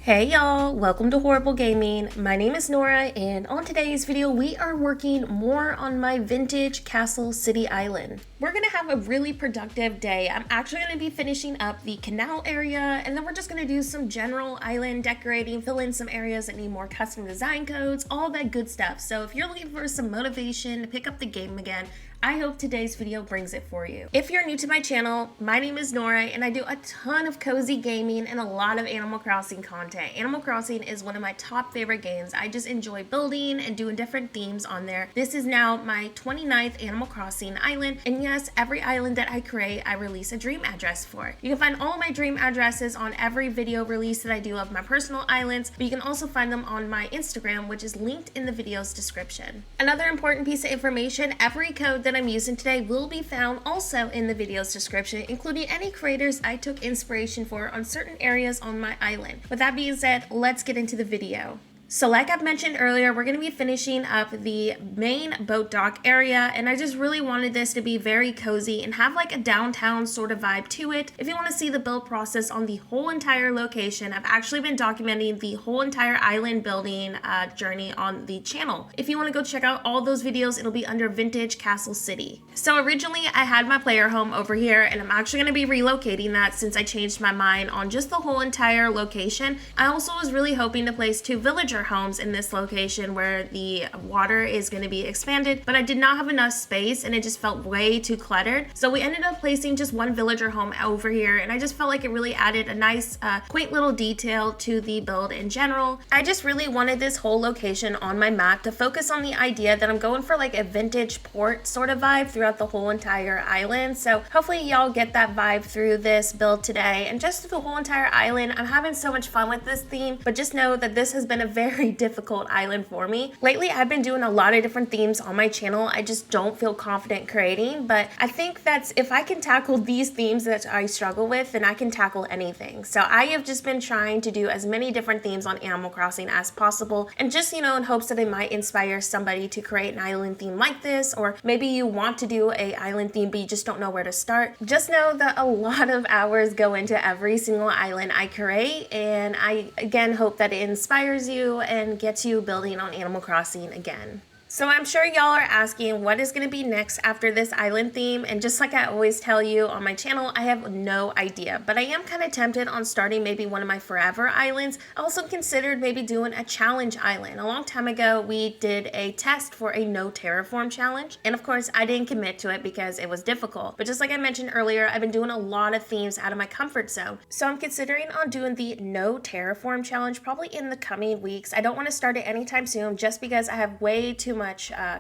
Hey y'all, welcome to Horrible Gaming. My name is Nora, and on today's video we are working more on my vintage castle city island. We're gonna have a really productive day. I'm actually gonna be finishing up the canal area, and then we're just gonna do some general island decorating, fill in some areas that need more custom design codes, all that good stuff. So if you're looking for some motivation to pick up the game again, I hope today's video brings it for you. If you're new to my channel, my name is Nora and I do a ton of cozy gaming and a lot of Animal Crossing content. Animal Crossing is one of my top favorite games. I just enjoy building and doing different themes on there. This is now my 29th Animal Crossing island, and yes, every island that I create, I release a dream address for. You can find all of my dream addresses on every video release that I do of my personal islands, but you can also find them on my Instagram, which is linked in the video's description. Another important piece of information, every code that I'm using today will be found also in the video's description, including any creators I took inspiration for on certain areas on my island. With that being said, let's get into the video. So like I've mentioned earlier, we're going to be finishing up the main boat dock area, and I just really wanted this to be very cozy and have like a downtown sort of vibe to it. If you want to see the build process on the whole entire location, I've actually been documenting the whole entire island building journey on the channel. If you want to go check out all those videos, it'll be under Vintage Castle City. So originally I had my player home over here, and I'm actually going to be relocating that since I changed my mind on just the whole entire location. I also was really hoping to place 2 villager homes in this location where the water is going to be expanded, but I did not have enough space and it just felt way too cluttered. So we ended up placing just 1 villager home over here, and I just felt like it really added a nice quaint little detail to the build in general. I just really wanted this whole location on my map to focus on the idea that I'm going for like a vintage port sort of vibe throughout the whole entire island. So hopefully y'all get that vibe through this build today, and just the whole entire island. I'm having so much fun with this theme, but just know that this has been a very difficult island for me. Lately, I've been doing a lot of different themes on my channel. I just don't feel confident creating, but I think that's if I can tackle these themes that I struggle with, then I can tackle anything. So I have just been trying to do as many different themes on Animal Crossing as possible, and just, you know, in hopes that it might inspire somebody to create an island theme like this, or maybe you want to do a island theme but you just don't know where to start. Just know that a lot of hours go into every single island I create, and I again hope that it inspires you and gets you building on Animal Crossing again. So I'm sure y'all are asking what is going to be next after this island theme, and just like I always tell you on my channel, I have no idea, but I am kind of tempted on starting maybe one of my forever islands. I also considered maybe doing a challenge island. A long time ago we did a test for a no terraform challenge, and of course I didn't commit to it because it was difficult, but just like I mentioned earlier, I've been doing a lot of themes out of my comfort zone, so I'm considering on doing the no terraform challenge probably in the coming weeks. I don't want to start it anytime soon just because I have way too much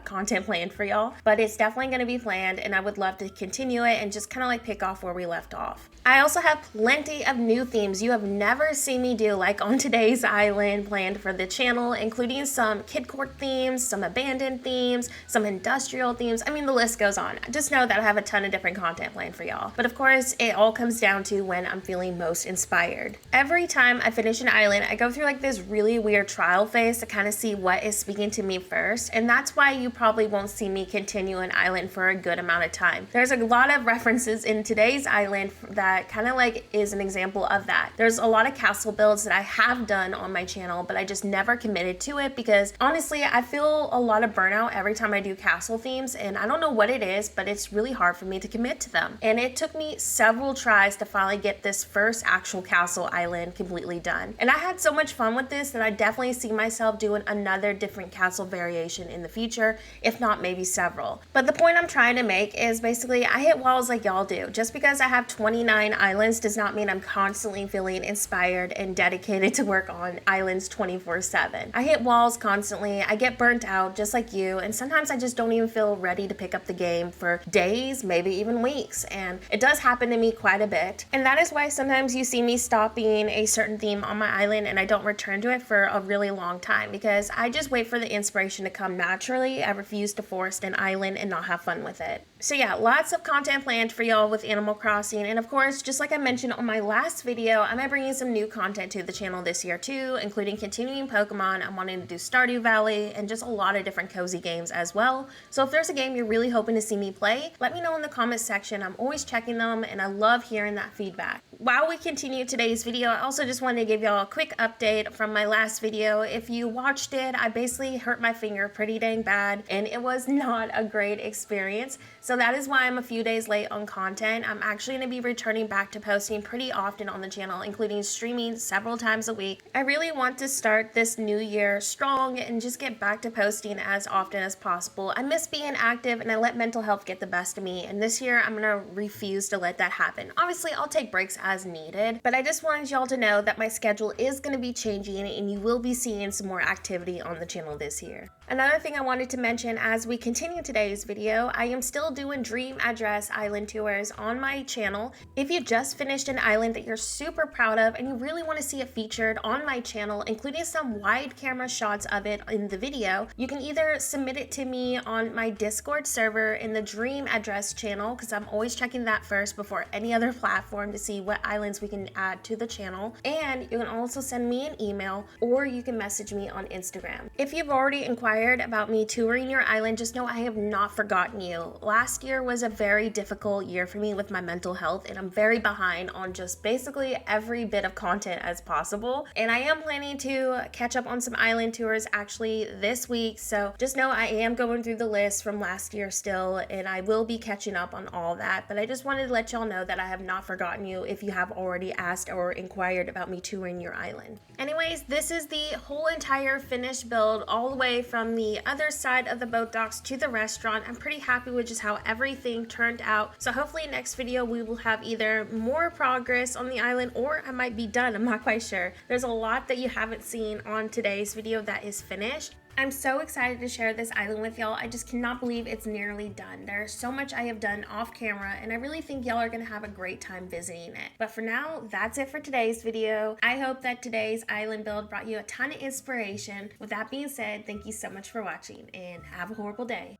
content planned for y'all, but it's definitely going to be planned, and I would love to continue it and just kind of like pick off where we left off. I also have plenty of new themes you have never seen me do, like on today's island, planned for the channel, including some kid court themes, some abandoned themes, some industrial themes. I mean, the list goes on. Just know that I have a ton of different content planned for y'all, but of course it all comes down to when I'm feeling most inspired. Every time I finish an island, I go through like this really weird trial phase to kind of see what is speaking to me first, and that's why you probably won't see me continue an island for a good amount of time. There's a lot of references in today's island that kind of like is an example of that. There's a lot of castle builds that I have done on my channel, but I just never committed to it because honestly I feel a lot of burnout every time I do castle themes, and I don't know what it is, but it's really hard for me to commit to them. And it took me several tries to finally get this first actual castle island completely done. And I had so much fun with this that I definitely see myself doing another different castle variation in the future, if not maybe several. But the point I'm trying to make is basically I hit walls like y'all do. Just because I have 29 islands does not mean I'm constantly feeling inspired and dedicated to work on islands 24/7. I hit walls constantly, I get burnt out just like you, and sometimes I just don't even feel ready to pick up the game for days, maybe even weeks, and it does happen to me quite a bit. And that is why sometimes you see me stopping a certain theme on my island and I don't return to it for a really long time, because I just wait for the inspiration to come naturally. I refuse to force an island and not have fun with it. So yeah, lots of content planned for y'all with Animal Crossing. And of course, just like I mentioned on my last video, I'm bringing some new content to the channel this year too, including continuing Pokemon. I'm wanting to do Stardew Valley and just a lot of different cozy games as well. So if there's a game you're really hoping to see me play, let me know in the comments section. I'm always checking them and I love hearing that feedback. While we continue today's video, I also just wanted to give y'all a quick update from my last video. If you watched it, I basically hurt my finger pretty dang bad and it was not a great experience. So that is why I'm a few days late on content. I'm actually going to be returning back to posting pretty often on the channel, including streaming several times a week. I really want to start this new year strong and just get back to posting as often as possible. I miss being active and I let mental health get the best of me, and this year I'm going to refuse to let that happen. Obviously, I'll take breaks as needed, but I just wanted y'all to know that my schedule is going to be changing and you will be seeing some more activity on the channel this year. Another thing I wanted to mention as we continue today's video, I am still doing dream address island tours on my channel. If you just finished an island that you're super proud of and you really want to see it featured on my channel, including some wide camera shots of it in the video, you can either submit it to me on my Discord server in the dream address channel, because I'm always checking that first before any other platform to see what islands we can add to the channel. And you can also send me an email or you can message me on Instagram. If you've already inquired about me touring your island, just know I have not forgotten you. Last year was a very difficult year for me with my mental health, and I'm very behind on just basically every bit of content as possible. And I am planning to catch up on some island tours actually this week, so just know I am going through the list from last year still, and I will be catching up on all that. But I just wanted to let y'all know that I have not forgotten you if you have already asked or inquired about me touring your island. Anyways, this is the whole entire finished build all the way from the other side of the boat docks to the restaurant. I'm pretty happy with just how everything turned out. So hopefully next video we will have either more progress on the island or I might be done. I'm not quite sure. There's a lot that you haven't seen on today's video that is finished. I'm so excited to share this island with y'all. I just cannot believe it's nearly done. There's so much I have done off camera and I really think y'all are gonna have a great time visiting it. But for now, that's it for today's video. I hope that today's island build brought you a ton of inspiration. With that being said, thank you so much for watching and have a horrible day.